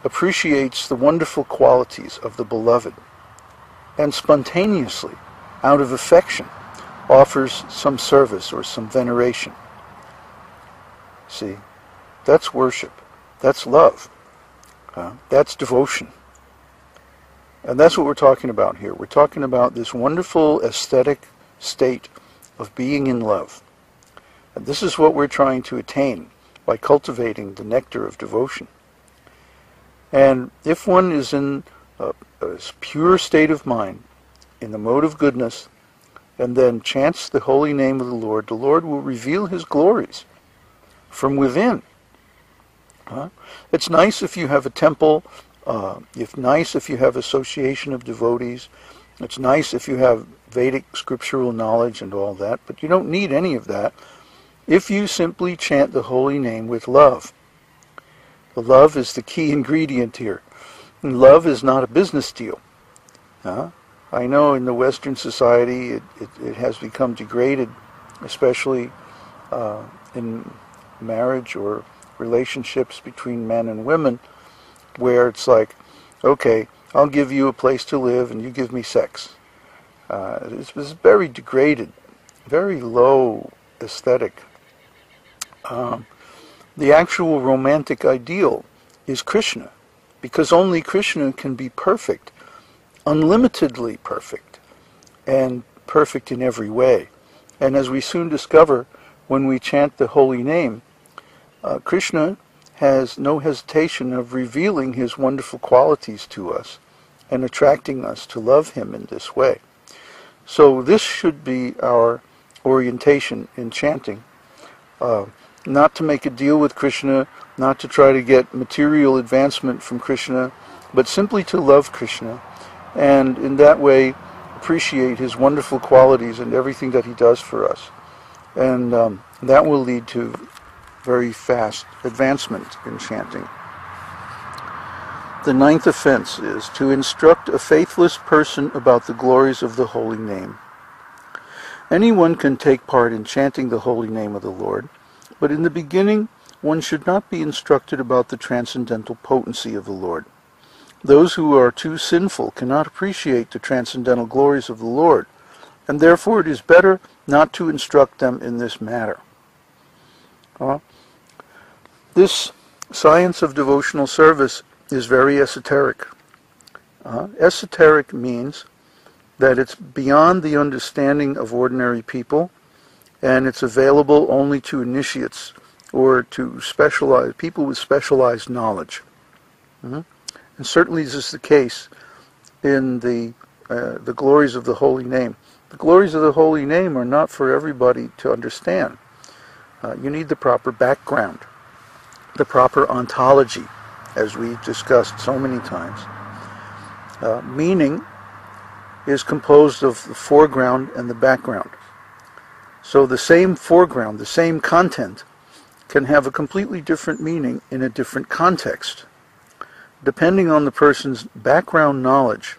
appreciates the wonderful qualities of the beloved, and spontaneously, out of affection, offers some service or some veneration. See, that's worship. That's love. That's devotion. And that's what we're talking about here. We're talking about this wonderful aesthetic state of being in love. And this is what we're trying to attain by cultivating the nectar of devotion. And if one is in a pure state of mind, in the mode of goodness, and then chants the holy name of the Lord will reveal His glories from within. It's nice if you have a temple. It's nice if you have association of devotees. It's nice if you have Vedic scriptural knowledge and all that, but you don't need any of that if you simply chant the holy name with love. The love is the key ingredient here. And love is not a business deal. I know in the Western society it has become degraded, especially in marriage or relationships between men and women, where it's like, okay, I'll give you a place to live and you give me sex. It was very degraded, very low aesthetic. The actual romantic ideal is Krishna, because only Krishna can be perfect, unlimitedly perfect, and perfect in every way. And as we soon discover when we chant the holy name, Krishna has no hesitation of revealing His wonderful qualities to us and attracting us to love Him in this way. So this should be our orientation in chanting. Not to make a deal with Krishna, not to try to get material advancement from Krishna, but simply to love Krishna, and in that way appreciate His wonderful qualities and everything that He does for us. And that will lead to very fast advancement in chanting. The ninth offense is to instruct a faithless person about the glories of the holy name. Anyone can take part in chanting the holy name of the Lord, but in the beginning one should not be instructed about the transcendental potency of the Lord. Those who are too sinful cannot appreciate the transcendental glories of the Lord, and therefore it is better not to instruct them in this matter. This science of devotional service is very esoteric. Esoteric means that it's beyond the understanding of ordinary people, and it's available only to initiates or to specialized people with specialized knowledge. And certainly this is the case in the glories of the holy name. The glories of the holy name are not for everybody to understand. You need the proper background, the proper ontology, as we've discussed so many times. Meaning is composed of the foreground and the background. So the same foreground, the same content, can have a completely different meaning in a different context. Depending on the person's background knowledge,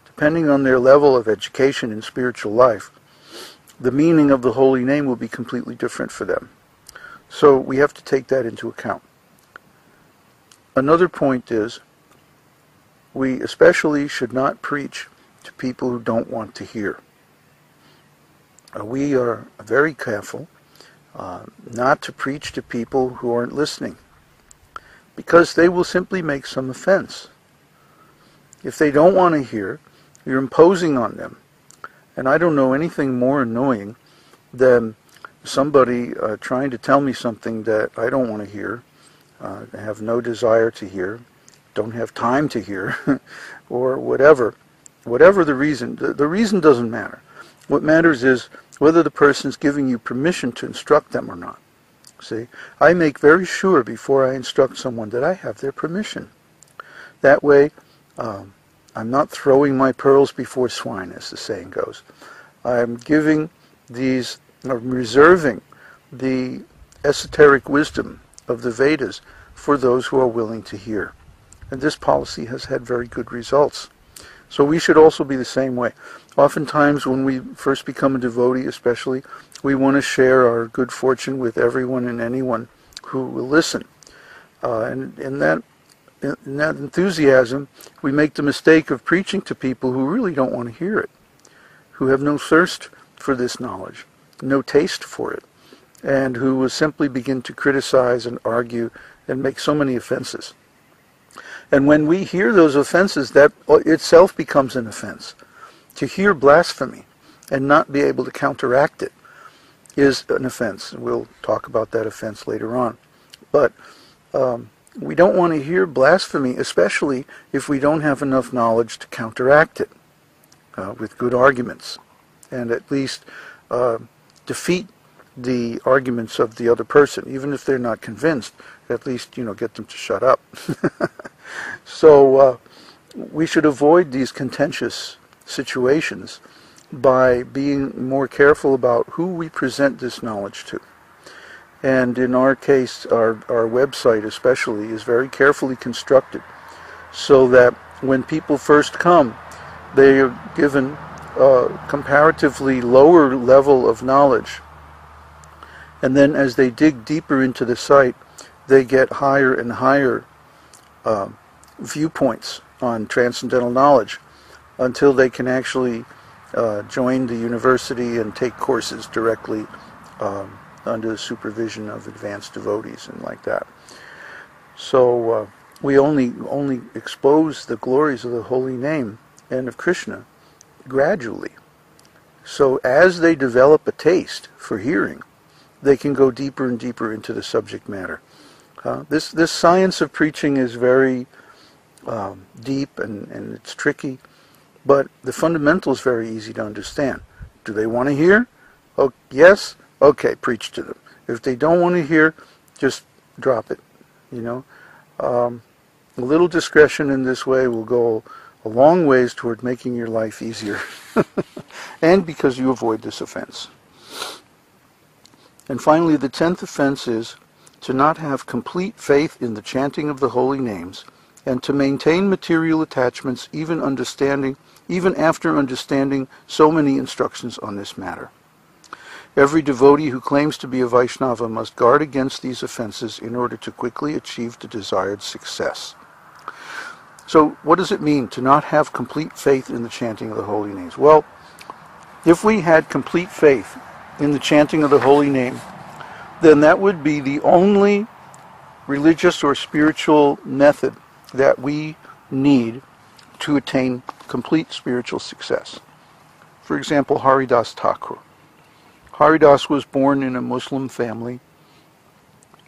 depending on their level of education in spiritual life, the meaning of the holy name will be completely different for them. So we have to take that into account. Another point is, we especially should not preach to people who don't want to hear. We are very careful not to preach to people who aren't listening, because they will simply make some offense. If they don't want to hear, you're imposing on them. And I don't know anything more annoying than somebody trying to tell me something that I don't want to hear, have no desire to hear, don't have time to hear, or whatever. Whatever the reason. The reason doesn't matter. What matters is whether the person's giving you permission to instruct them or not. See, I make very sure before I instruct someone that I have their permission. That way, I'm not throwing my pearls before swine, as the saying goes. I'm reserving the esoteric wisdom of the Vedas for those who are willing to hear. And this policy has had very good results. So we should also be the same way. Oftentimes when we first become a devotee especially, we want to share our good fortune with everyone and anyone who will listen. And in that in that enthusiasm, we make the mistake of preaching to people who really don't want to hear it, who have no thirst for this knowledge, no taste for it, and who will simply begin to criticize and argue and make so many offenses. And when we hear those offenses, that itself becomes an offense. To hear blasphemy and not be able to counteract it is an offense. We'll talk about that offense later on. But we don't want to hear blasphemy, especially if we don't have enough knowledge to counteract it with good arguments, and at least defeat the arguments of the other person, even if they're not convinced. At least, get them to shut up. So we should avoid these contentious situations by being more careful about who we present this knowledge to. And in our case, our website especially is very carefully constructed so that when people first come, they are given a comparatively lower level of knowledge. And then as they dig deeper into the site, they get higher and higher viewpoints on transcendental knowledge until they can actually join the university and take courses directly under the supervision of advanced devotees and like that. So we only expose the glories of the holy name and of Krishna gradually. So as they develop a taste for hearing, they can go deeper and deeper into the subject matter. This science of preaching is very deep and it's tricky, but the fundamental is very easy to understand. Do they want to hear? Oh, yes? Okay, preach to them. If they don't want to hear, just drop it. A little discretion in this way will go a long ways toward making your life easier, and because you avoid this offense. And finally, the 10th offense is to not have complete faith in the chanting of the holy names, and to maintain material attachments even after understanding so many instructions on this matter. Every devotee who claims to be a Vaishnava must guard against these offenses in order to quickly achieve the desired success. So what does it mean to not have complete faith in the chanting of the holy names? Well, if we had complete faith in the chanting of the holy name, then that would be the only religious or spiritual method that we need to attain complete spiritual success. For example, Haridas Thakur. Haridas was born in a Muslim family.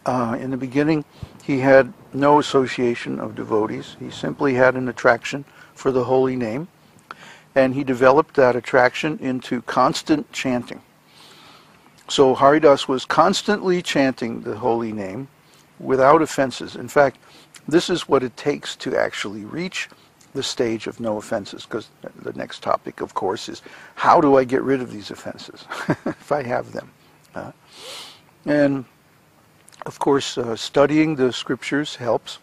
In the beginning, he had no association of devotees. He simply had an attraction for the holy name, and he developed that attraction into constant chanting. So Haridas was constantly chanting the holy name without offenses. In fact, this is what it takes to actually reach the stage of no offenses, because the next topic, of course, is how do I get rid of these offenses if I have them? And of course, studying the scriptures helps.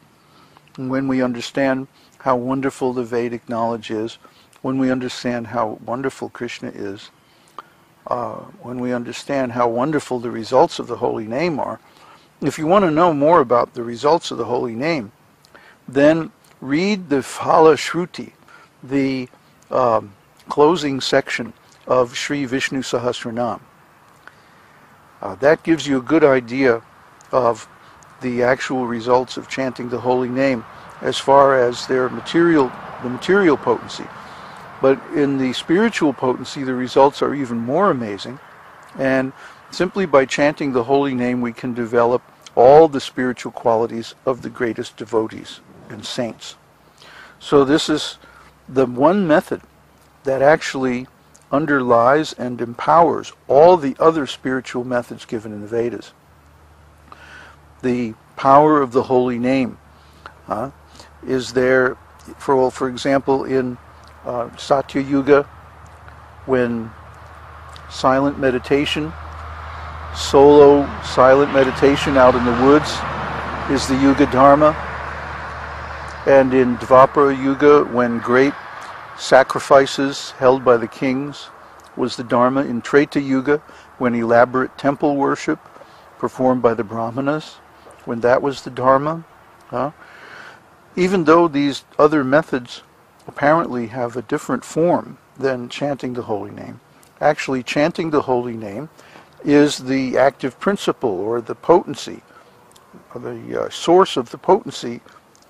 And when we understand how wonderful the Vedic knowledge is, when we understand how wonderful Krishna is, when we understand how wonderful the results of the holy name are, if you want to know more about the results of the holy name, then read the Phala Shruti, the closing section of Sri Vishnu Sahasranam. That gives you a good idea of the actual results of chanting the holy name as far as the material potency. But in the spiritual potency, the results are even more amazing. And simply by chanting the holy name, we can develop all the spiritual qualities of the greatest devotees and saints. So this is the one method that actually underlies and empowers all the other spiritual methods given in the Vedas. The power of the holy name is there, for example, in Satya Yuga, when silent meditation, solo silent meditation out in the woods is the Yuga Dharma. And in Dvapara Yuga, when great sacrifices held by the kings was the Dharma. In Treta Yuga, when elaborate temple worship performed by the Brahmanas, when that was the Dharma. even though these other methods apparently have a different form than chanting the holy name. Actually, chanting the holy name is the active principle, or the potency, or the source of the potency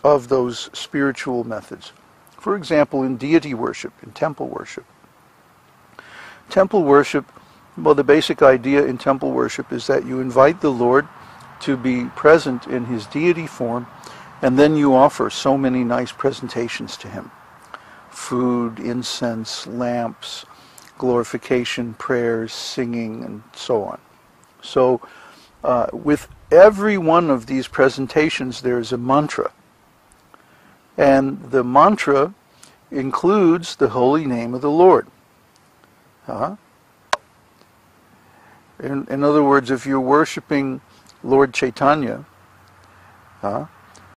of those spiritual methods. For example, in deity worship, in temple worship. Temple worship, well, the basic idea in temple worship is that you invite the Lord to be present in his deity form, and then you offer so many nice presentations to him. Food, incense, lamps, glorification, prayers, singing, and so on. So with every one of these presentations there's a mantra. And the mantra includes the holy name of the Lord. In other words, if you're worshiping Lord Chaitanya,